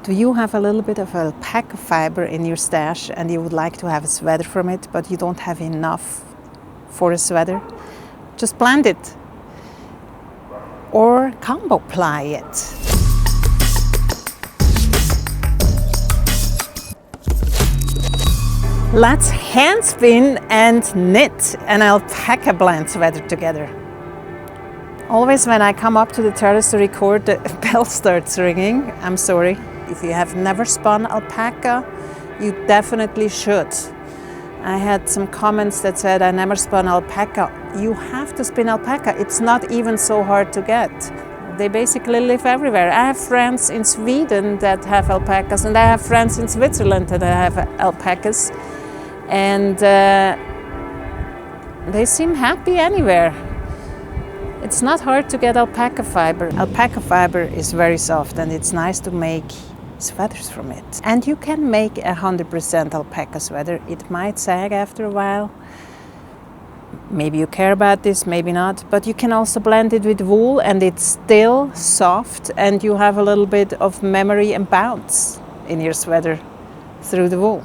Do you have a little bit of alpaca fiber in your stash and you would like to have a sweater from it, but you don't have enough for a sweater? Just blend it or combo-ply it. Let's hand spin and knit an alpaca blend sweater together. Always when I come up to the terrace to record, the bell starts ringing. I'm sorry. If you have never spun alpaca, you definitely should. I had some comments that said, I never spun alpaca. You have to spin alpaca. It's not even so hard to get. They basically live everywhere. I have friends in Sweden that have alpacas, and I have friends in Switzerland that have alpacas. And they seem happy anywhere. It's not hard to get alpaca fiber. Alpaca fiber is very soft and it's nice to make sweaters from it. And you can make 100% alpaca sweater. It might sag after a while. Maybe you care about this, maybe not. But you can also blend it with wool and it's still soft and you have a little bit of memory and bounce in your sweater through the wool.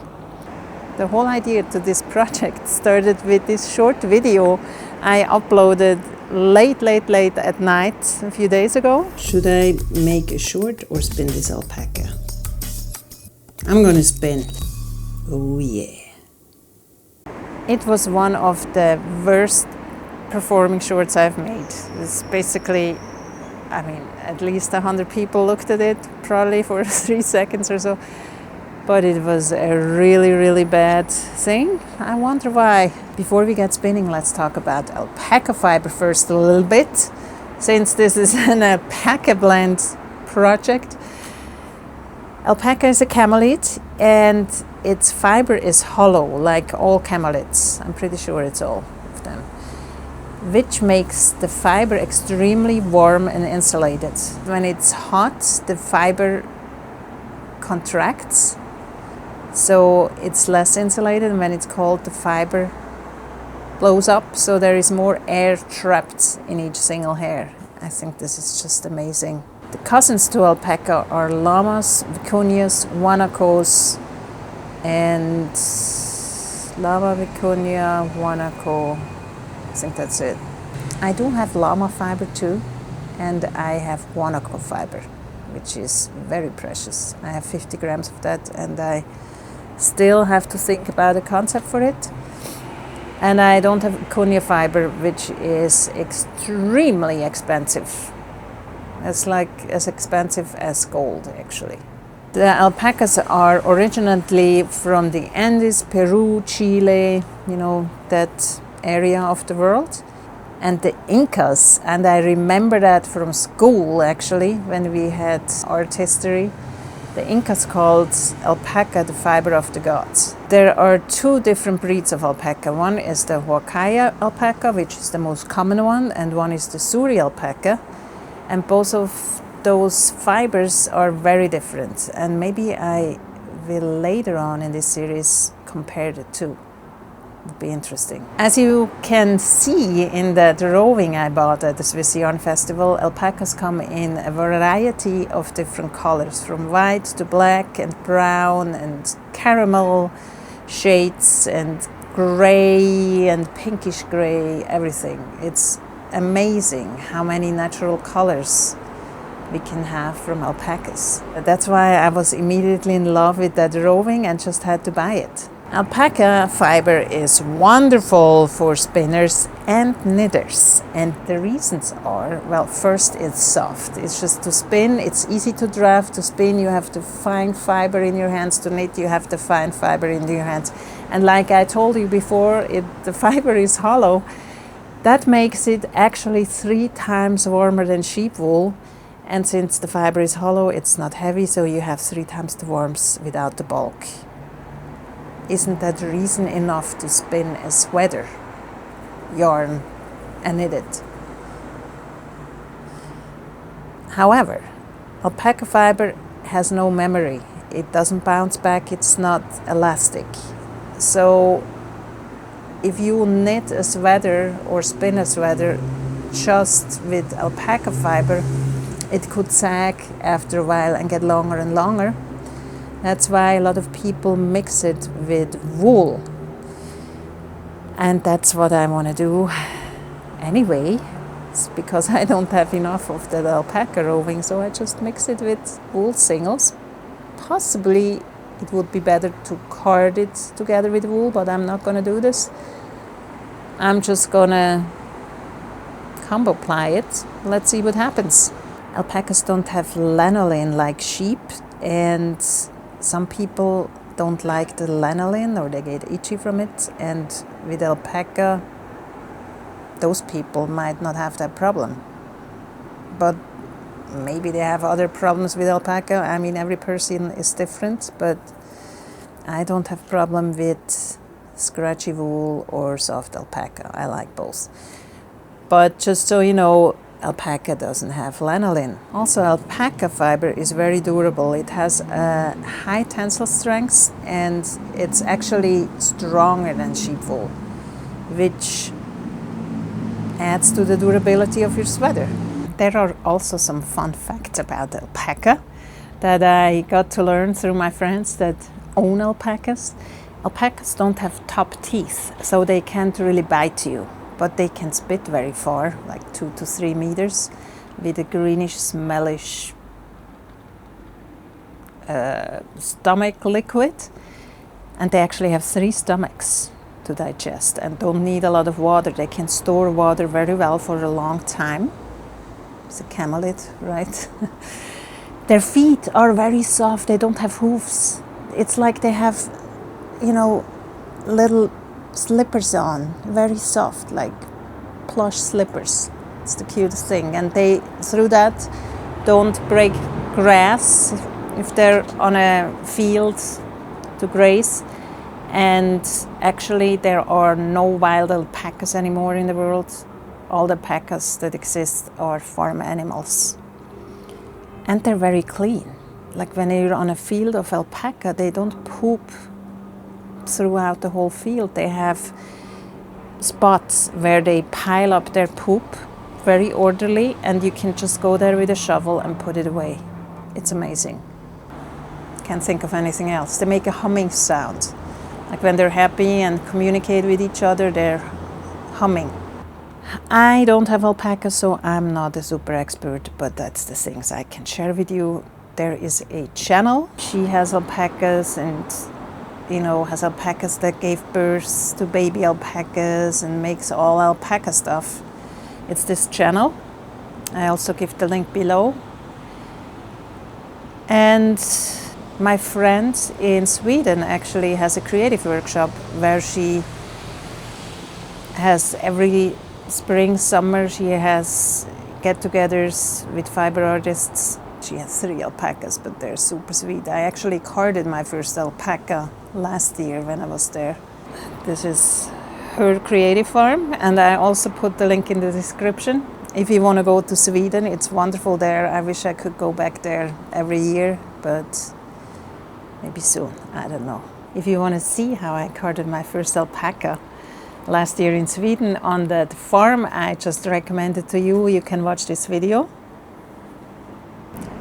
The whole idea to this project started with this short video I uploaded late at night a few days ago. Should I make a short or spin this alpaca? I'm gonna spin. Oh yeah. It was one of the worst performing shorts I've made. It's basically, I mean, at least 100 people looked at it, probably for 3 seconds or so. But it was a really bad thing. I wonder why. Before we get spinning, let's talk about alpaca fiber first a little bit. Since this is an alpaca blend project. Alpaca is a camelid and its fiber is hollow, like all camelids. I'm pretty sure it's all of them. Which makes the fiber extremely warm and insulated. When it's hot, the fiber contracts. So it's less insulated, and when it's cold, the fiber blows up, so there is more air trapped in each single hair. I think this is just amazing. The cousins to alpaca are llamas, vicuñas, guanacos, and llama, vicuña, guanaco. I think that's it. I do have llama fiber too, and I have guanaco fiber, which is very precious. I have 50 grams of that, and I still have to think about a concept for it. And I don't have vicuña fiber, which is extremely expensive. It's like as expensive as gold, actually. The alpacas are originally from the Andes, Peru, Chile, you know, that area of the world. And the Incas, and I remember that from school actually, when we had art history. The Incas called alpaca the fiber of the gods. There are 2 different breeds of alpaca. One is the Huacaya alpaca, which is the most common one, and one is the Suri alpaca. And both of those fibers are very different. And maybe I will later on in this series compare the 2. Would be interesting. As you can see in that roving I bought at the Swiss Yarn Festival, alpacas come in a variety of different colors, from white to black and brown and caramel shades and gray and pinkish gray, everything. It's amazing how many natural colors we can have from alpacas. That's why I was immediately in love with that roving and just had to buy it. Alpaca fiber is wonderful for spinners and knitters, and the reasons are, well, first it's soft. It's just to spin, it's easy to draft. To spin, you have to find fiber in your hands. To knit, you have to find fiber in your hands. And like I told you before, the fiber is hollow. That makes it actually 3 times warmer than sheep wool. And since the fiber is hollow, it's not heavy, so you have 3 times the warmth without the bulk. Isn't that reason enough to spin a sweater yarn and knit it? However, alpaca fiber has no memory. It doesn't bounce back, it's not elastic. So if you knit a sweater or spin a sweater just with alpaca fiber, it could sag after a while and get longer and longer. That's why a lot of people mix it with wool. And that's what I want to do anyway. It's because I don't have enough of that alpaca roving, so I just mix it with wool singles. Possibly it would be better to card it together with wool, but I'm not going to do this. I'm just going to combo-ply it. Let's see what happens. Alpacas don't have lanolin like sheep, and some people don't like the lanolin or they get itchy from it, and with alpaca those people might not have that problem, but maybe they have other problems with alpaca. I mean, every person is different, but I don't have problem with scratchy wool or soft alpaca. I like both. But just so you know, alpaca doesn't have lanolin. Also, alpaca fiber is very durable. It has a high tensile strength, and it's actually stronger than sheep wool, which adds to the durability of your sweater. There are also some fun facts about alpaca that I got to learn through my friends that own alpacas. Alpacas don't have top teeth, so they can't really bite you, but they can spit very far, like 2 to 3 meters, with a greenish, smellish stomach liquid. And they actually have 3 stomachs to digest and don't need a lot of water. They can store water very well for a long time. It's a camelid, right? Their feet are very soft. They don't have hooves. It's like they have, you know, little slippers on, very soft, like plush slippers. It's the cutest thing. And they, through that, don't break grass if they're on a field to graze. And actually there are no wild alpacas anymore in the world. All the alpacas that exist are farm animals. And they're very clean. Like when you're on a field of alpaca, they don't poop throughout the whole field. They have spots where they pile up their poop, very orderly, and you can just go there with a shovel and put it away. It's amazing. Can't think of anything else. They make a humming sound. Like when they're happy and communicate with each other, they're humming. I don't have alpacas, so I'm not a super expert, but that's the things I can share with you. There is a channel. She has alpacas and, you know, has alpacas that gave birth to baby alpacas and makes all alpaca stuff. It's this channel. I also give the link below. And my friend in Sweden actually has a creative workshop where she has every spring, summer, she has get-togethers with fiber artists. She has 3 alpacas, but they're super sweet. I actually carded my first alpaca last year when I was there. This is her creative farm, and I also put the link in the description. If you want to go to Sweden, it's wonderful there. I wish I could go back there every year, but maybe soon, I don't know. If you want to see how I carded my first alpaca last year in Sweden on that farm I just recommended to you, you can watch this video.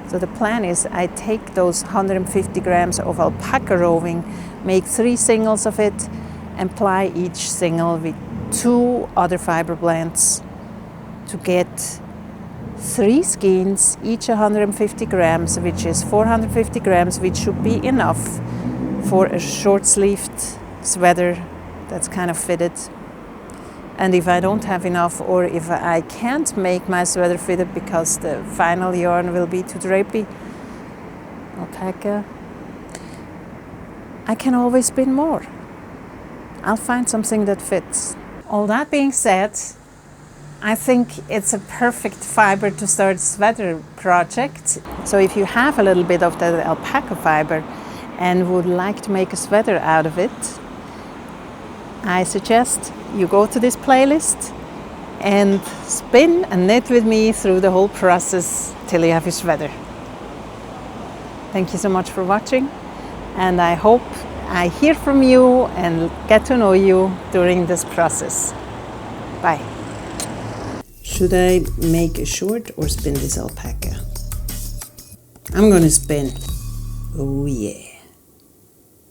So the plan is I take those 150 grams of alpaca roving, make 3 singles of it, and ply each single with 2 other fiber blends to get 3 skeins, each 150 grams, which is 450 grams, which should be enough for a short-sleeved sweater that's kind of fitted. And if I don't have enough, or if I can't make my sweater fitted because the final yarn will be too drapey, alpaca, I can always spin more. I'll find something that fits. All that being said, I think it's a perfect fiber to start a sweater project. So if you have a little bit of that alpaca fiber and would like to make a sweater out of it, I suggest you go to this playlist and spin and knit with me through the whole process till you have your sweater. Thank you so much for watching, and I hope I hear from you and get to know you during this process. Bye. Should I make a short or spin this alpaca? I'm gonna spin. Oh yeah.